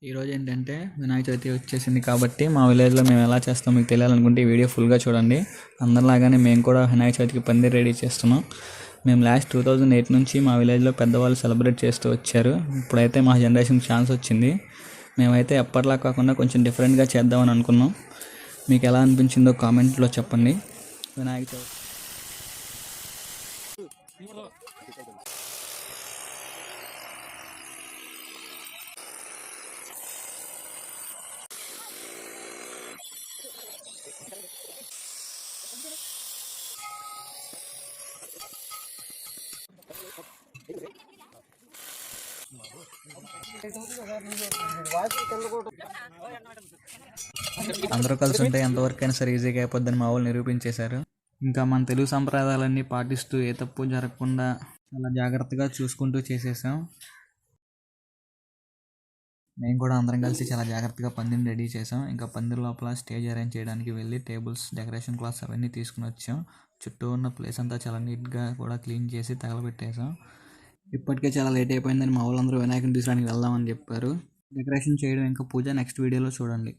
ఈరోజు ఏంటంటే వినాయక చవితి వచ్చేసింది కాబట్టి మా విలేజ్లో మేము ఎలా చేస్తాం మీకు తెలియాలనుకుంటే ఈ వీడియో ఫుల్గా చూడండి. అందరిలాగానే మేము కూడా వినాయక చవితికి పందిరి రెడీ చేస్తున్నాం. మేము లాస్ట్ 2008 నుంచి మా విలేజ్లో పెద్దవాళ్ళు సెలబ్రేట్ చేస్తూ వచ్చారు. ఇప్పుడైతే మా జనరేషన్కి ఛాన్స్ వచ్చింది. మేమైతే ఎప్పటిలా కాకుండా కొంచెం డిఫరెంట్గా చేద్దామని అనుకున్నాం. మీకు ఎలా అనిపించిందో కామెంట్లో చెప్పండి. వినాయక చవితి అందరూ కలిసి ఉంటే ఎంతవరకు అయినా సరే ఈజీగా అయిపోద్దని మా వాళ్ళు నిరూపించేశారు. ఇంకా మన తెలుగు సంప్రదాయాలన్నీ పాటిస్తూ ఏ తప్పు జరగకుండా చాలా జాగ్రత్తగా చూసుకుంటూ చేసేసాం. మేము కూడా అందరం కలిసి చాలా జాగ్రత్తగా పందిరిని రెడీ చేసాం. ఇంకా పందిరి లోపల స్టేజ్ అరేంజ్ చేయడానికి వెళ్ళి టేబుల్స్, డెకరేషన్ క్లాత్స్ అవన్నీ తీసుకుని వచ్చాం. చుట్టూ ఉన్న ప్లేస్ అంతా చాలా నీట్గా కూడా క్లీన్ చేసి తగలబెట్టేసాం. ఇప్పటికే చాలా లేట్ అయిపోయిందని మా వాళ్ళందరూ వినాయకుని తీసుకురానికి వెళ్దామని చెప్పారు. డెకరేషన్ చేయడం ఇంకా పూజ నెక్స్ట్ వీడియోలో చూడండి.